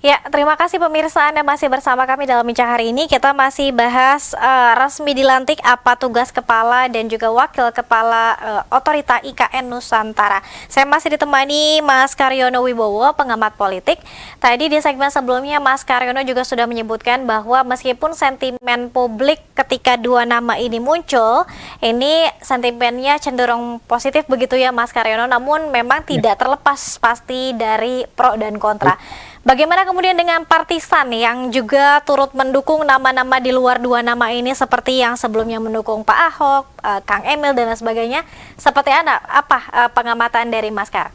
Ya, terima kasih pemirsa Anda masih bersama kami dalam Bincang hari ini. Kita masih bahas resmi dilantik apa tugas kepala dan juga wakil kepala Otorita IKN Nusantara. Saya masih ditemani Mas Karyono Wibowo, pengamat politik. Tadi di segmen sebelumnya Mas Karyono juga sudah menyebutkan bahwa meskipun sentimen publik ketika dua nama ini muncul, ini sentimennya cenderung positif begitu ya Mas Karyono, namun memang Ya, tidak terlepas pasti dari pro dan kontra. baik. Bagaimana kemudian dengan partisan yang juga turut mendukung nama-nama di luar dua nama ini seperti yang sebelumnya mendukung Pak Ahok, Kang Emil dan lain sebagainya? Seperti apa pengamatan dari Mas Kar?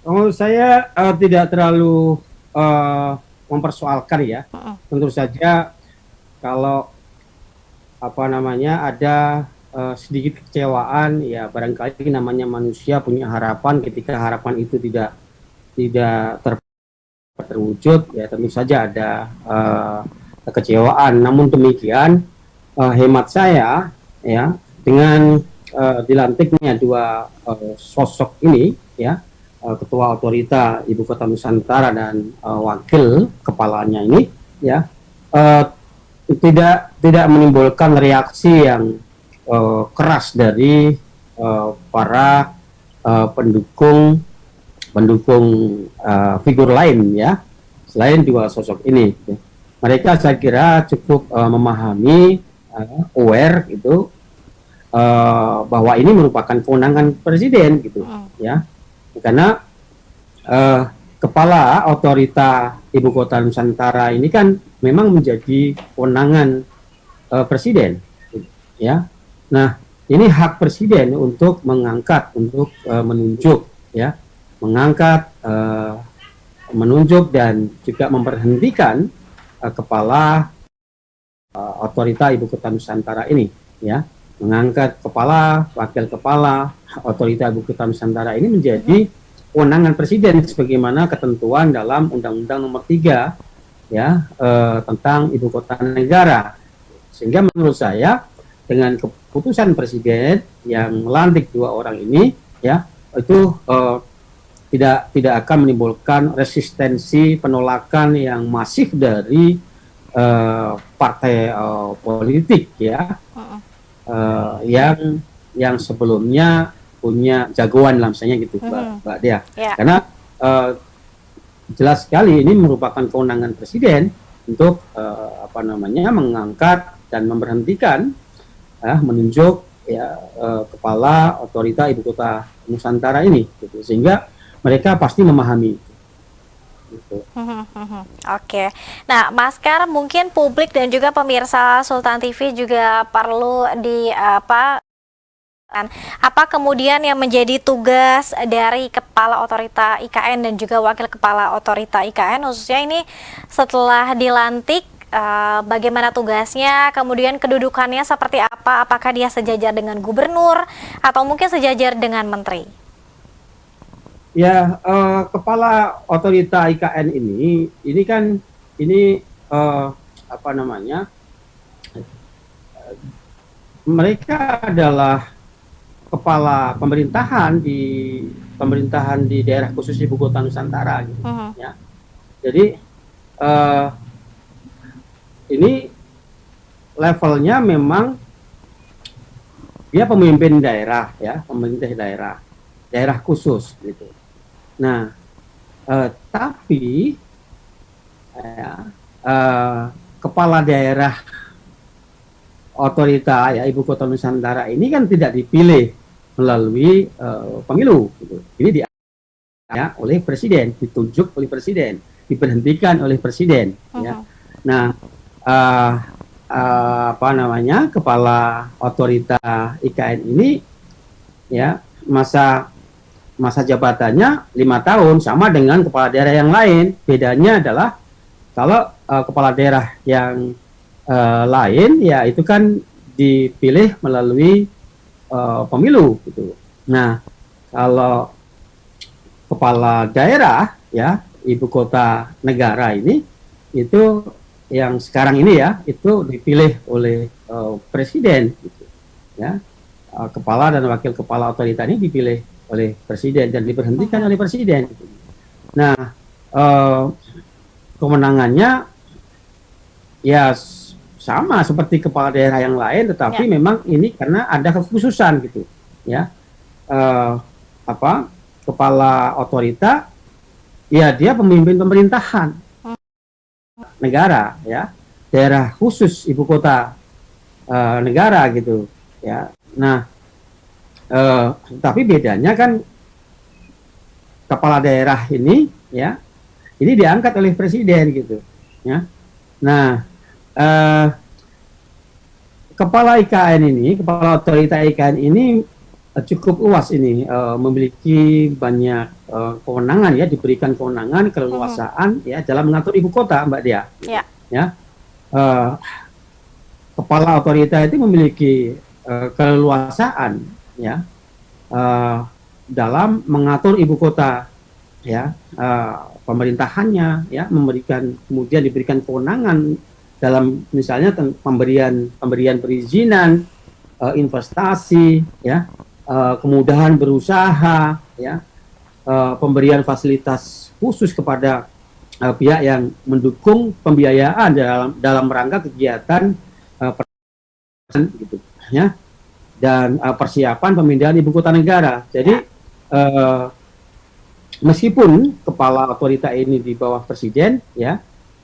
Menurut saya tidak terlalu mempersoalkan ya. Mm-mm. Tentu saja kalau apa namanya ada sedikit kecewaan ya barangkali namanya manusia punya harapan ketika harapan itu tidak terwujud ya tentu saja ada kekecewaan. Namun demikian hemat saya ya dengan dilantiknya dua sosok ini ya ketua otorita Ibu Kota Nusantara dan wakil kepalanya ini ya uh, tidak menimbulkan reaksi yang keras dari para pendukung pendukung figur lain ya selain dua sosok ini. Mereka saya kira cukup memahami aware itu bahwa ini merupakan kewenangan presiden gitu ya karena kepala otorita Ibu Kota Nusantara ini kan memang menjadi kewenangan presiden ya. Nah ini hak presiden untuk mengangkat untuk menunjuk ya mengangkat, menunjuk dan juga memberhentikan kepala otorita Ibu Kota Nusantara ini, ya, mengangkat kepala, wakil kepala otorita Ibu Kota Nusantara ini menjadi kewenangan presiden sebagaimana ketentuan dalam Undang-Undang Nomor 3 ya tentang Ibu Kota Negara. Sehingga menurut saya dengan keputusan presiden yang melantik dua orang ini, ya, itu tidak akan menimbulkan resistensi penolakan yang masif dari partai politik ya yang sebelumnya punya jagoan lah misalnya gitu Mbak Dea. Ya. Karena jelas sekali ini merupakan kewenangan presiden untuk mengangkat dan memberhentikan menunjuk ya kepala otorita Ibu Kota Nusantara ini gitu. Sehingga mereka pasti memahami. Gitu. Oke. Nah, Mas Kar, mungkin publik dan juga pemirsa Sultan TV juga perlu apa kemudian yang menjadi tugas dari Kepala Otorita IKN dan juga Wakil Kepala Otorita IKN, khususnya ini setelah dilantik, bagaimana tugasnya, kemudian kedudukannya seperti apa, apakah dia sejajar dengan gubernur atau mungkin sejajar dengan menteri? Ya, kepala otorita IKN ini kan mereka adalah kepala pemerintahan di daerah khusus Ibu Kota Nusantara gitu, ya. Jadi ini levelnya memang dia pemimpin daerah ya, pemerintah daerah khusus gitu. Nah, tapi kepala daerah otorita ya Ibu Kota Nusantara ini kan tidak dipilih melalui pemilu gitu. Ini ya oleh presiden, ditunjuk oleh presiden, diberhentikan oleh presiden ya. Nah, kepala otorita IKN ini ya masa jabatannya 5 tahun sama dengan kepala daerah yang lain. Bedanya adalah kalau kepala daerah yang lain ya itu kan dipilih melalui pemilu gitu. Nah, kalau kepala daerah ya Ibu Kota Negara ini itu yang sekarang ini ya itu dipilih oleh presiden gitu ya. Kepala dan wakil kepala otorita ini dipilih oleh presiden dan diberhentikan oleh presiden. Nah, eh, kewenangannya ya sama seperti kepala daerah yang lain, tetapi Ya. memang ini karena ada kekhususan gitu, ya. Eh, apa kepala otorita, ya dia pemimpin pemerintahan negara, ya, daerah khusus ibu kota negara gitu, ya. Nah, tapi bedanya kan kepala daerah ini, ya, ini diangkat oleh presiden gitu, ya. Nah, eh, kepala IKN ini, kepala otorita IKN ini cukup luas ini, memiliki banyak kewenangan, ya, diberikan kewenangan, keleluasaan, ya, dalam mengatur ibu kota, Mbak Dia. Ya. Ya, eh, kepala otorita itu memiliki keleluasaan, ya, eh, dalam mengatur ibu kota, ya, pemerintahannya, ya, kemudian diberikan kewenangan dalam misalnya pemberian perizinan, investasi, ya, kemudahan berusaha, ya, pemberian fasilitas khusus kepada pihak yang mendukung pembiayaan dalam rangka kegiatan gitu, ya, dan persiapan pemindahan ibu kota negara. Jadi meskipun kepala otorita ini di bawah presiden, ya,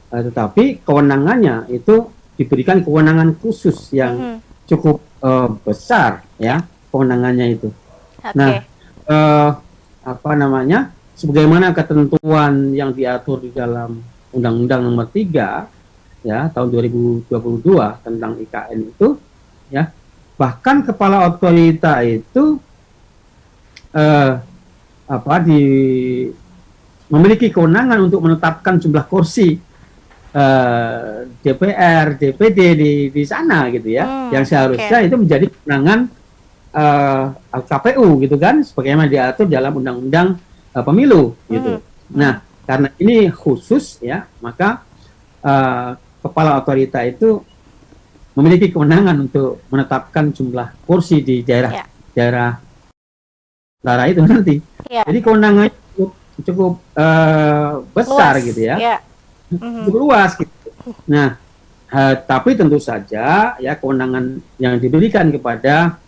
tetapi kewenangannya itu diberikan kewenangan khusus yang cukup besar, ya, kewenangannya itu. Nah, apa namanya, sebagaimana ketentuan yang diatur di dalam Undang-Undang Nomor 3, ya, tahun 2022 tentang IKN itu, ya, bahkan kepala otorita itu memiliki kewenangan untuk menetapkan jumlah kursi DPR, DPD di sana gitu, ya, yang seharusnya itu menjadi kewenangan KPU gitu kan, sebagaimana diatur dalam Undang-Undang Pemilu gitu. Nah, karena ini khusus, ya, maka kepala otorita itu memiliki kewenangan untuk menetapkan jumlah kursi di daerah itu nanti. Jadi kewenangannya cukup besar luas, gitu, ya, cukup luas gitu. Nah, tapi tentu saja, ya, kewenangan yang diberikan kepada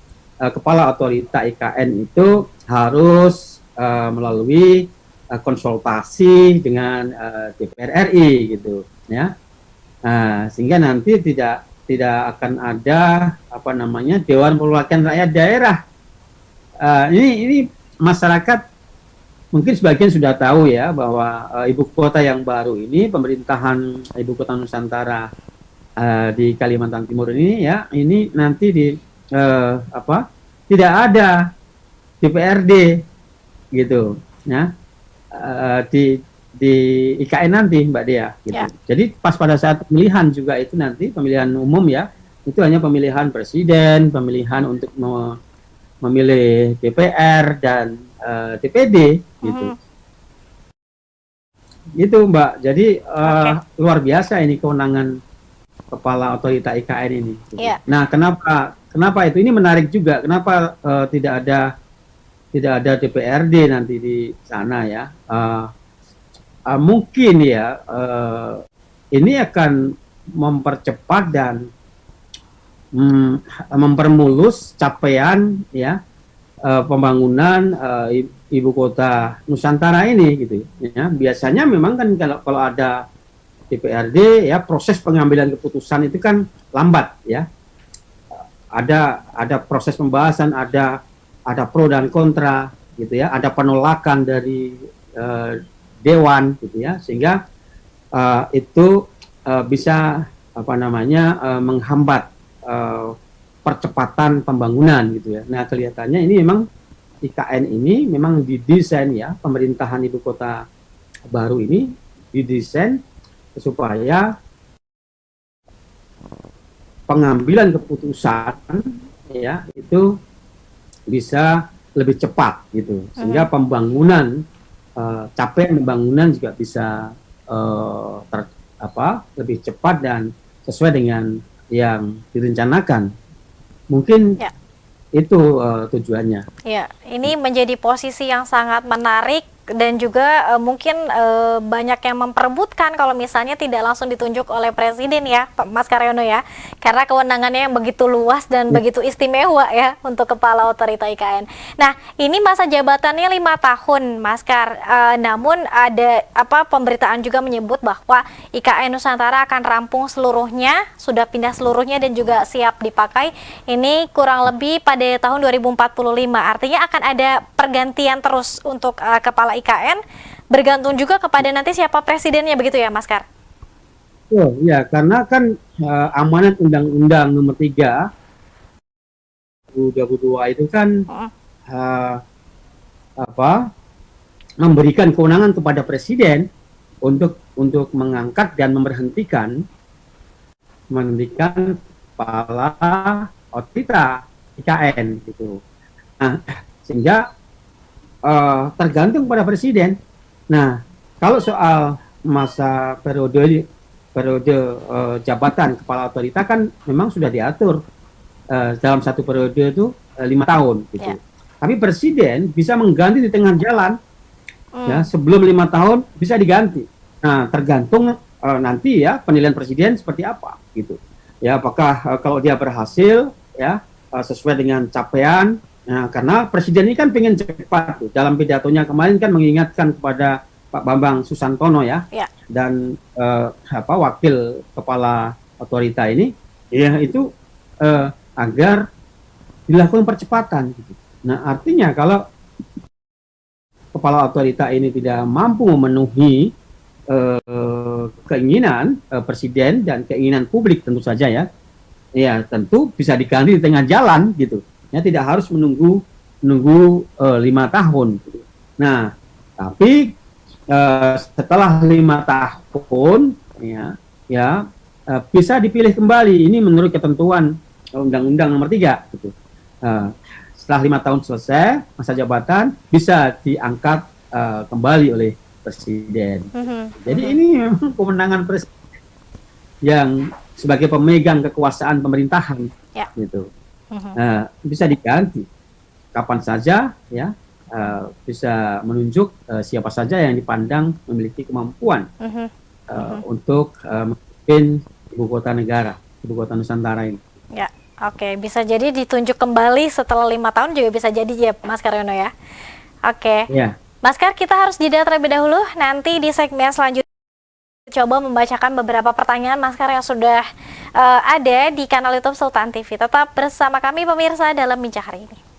kepala otorita IKN itu harus melalui konsultasi dengan DPR RI gitu, ya. Sehingga nanti tidak akan ada apa namanya Dewan Perwakilan Rakyat Daerah. Ini masyarakat mungkin sebagian sudah tahu, ya, bahwa ibu kota yang baru ini, pemerintahan ibu kota Nusantara di Kalimantan Timur ini, ya, ini nanti tidak ada DPRD gitu, ya, di IKN nanti, Mbak Dea gitu. Ya. Jadi pas pada saat pemilihan juga itu nanti pemilihan umum, ya, itu hanya pemilihan presiden, pemilihan untuk memilih DPR dan DPD gitu. Gitu, Mbak. Jadi luar biasa ini kewenangan kepala otorita IKN ini. Gitu. Nah, kenapa itu? Ini menarik juga. Kenapa tidak ada DPRD nanti di sana, ya? Mungkin, ya, ini akan mempercepat dan mempermulus capaian, ya, pembangunan ibu kota Nusantara ini gitu, ya. Biasanya memang kan kalau ada DPRD, ya, proses pengambilan keputusan itu kan lambat, ya. Ada proses pembahasan, ada pro dan kontra gitu, ya, ada penolakan dari dewan gitu, ya, sehingga itu bisa apa namanya menghambat percepatan pembangunan gitu, ya. Nah, kelihatannya ini memang IKN ini memang didesain, ya, pemerintahan ibu kota baru ini didesain supaya pengambilan keputusan, ya, itu bisa lebih cepat gitu, sehingga pembangunan capaian pembangunan juga bisa lebih cepat dan sesuai dengan yang direncanakan. Mungkin itu tujuannya. Ya, ini menjadi posisi yang sangat menarik dan juga mungkin banyak yang memperebutkan kalau misalnya tidak langsung ditunjuk oleh presiden ya, Pak Mas Karyono ya, karena kewenangannya yang begitu luas dan begitu istimewa ya untuk kepala otorita IKN. Nah, ini masa jabatannya 5 tahun, Mas Kar. Namun ada pemberitaan juga menyebut bahwa IKN Nusantara akan rampung seluruhnya, sudah pindah seluruhnya dan juga siap dipakai. Ini kurang lebih pada tahun 2045. Artinya akan ada pergantian terus untuk kepala IKN, bergantung juga kepada nanti siapa presidennya, begitu ya Mas Kar? Oh ya, karena kan amanat Undang-Undang Nomor 3 2022 itu kan uh, memberikan kewenangan kepada presiden untuk mengangkat dan memberhentikan kepala otorita IKN gitu. Nah, sehingga tergantung pada presiden. Nah, kalau soal masa periode jabatan kepala otorita kan memang sudah diatur dalam satu periode itu 5 tahun gitu. Tapi presiden bisa mengganti di tengah jalan, ya, sebelum 5 tahun bisa diganti. Nah, tergantung nanti ya penilaian presiden seperti apa gitu. Ya, apakah kalau dia berhasil ya sesuai dengan capaian. Nah, karena presiden ini kan pengen cepat tuh. Dalam pidatonya kemarin kan mengingatkan kepada Pak Bambang Susantono ya. Dan wakil kepala otorita ini ya itu agar dilakukan percepatan gitu. Nah, artinya kalau kepala otorita ini tidak mampu memenuhi keinginan presiden dan keinginan publik tentu saja ya tentu bisa diganti di tengah jalan gitu. Ya, tidak harus menunggu 5 tahun. Gitu. Nah, tapi setelah 5 tahun, bisa dipilih kembali. Ini menurut ketentuan Undang-Undang Nomor 3. Gitu. Setelah 5 tahun selesai masa jabatan, bisa diangkat kembali oleh presiden. Jadi ini kewenangan presiden yang sebagai pemegang kekuasaan pemerintahan, gitu. Bisa diganti kapan saja ya, bisa menunjuk siapa saja yang dipandang memiliki kemampuan untuk memimpin ibu kota negara, ibu kota Nusantara ini. Ya, oke, bisa jadi ditunjuk kembali setelah 5 tahun juga bisa jadi ya Mas Karyono ya. Oke. Mas Kar, kita harus jeda terlebih dahulu, nanti di segmen selanjutnya coba membacakan beberapa pertanyaan Mas Kar yang sudah ada di kanal YouTube Sultan TV. Tetap bersama kami pemirsa dalam Bincang Hari Ini.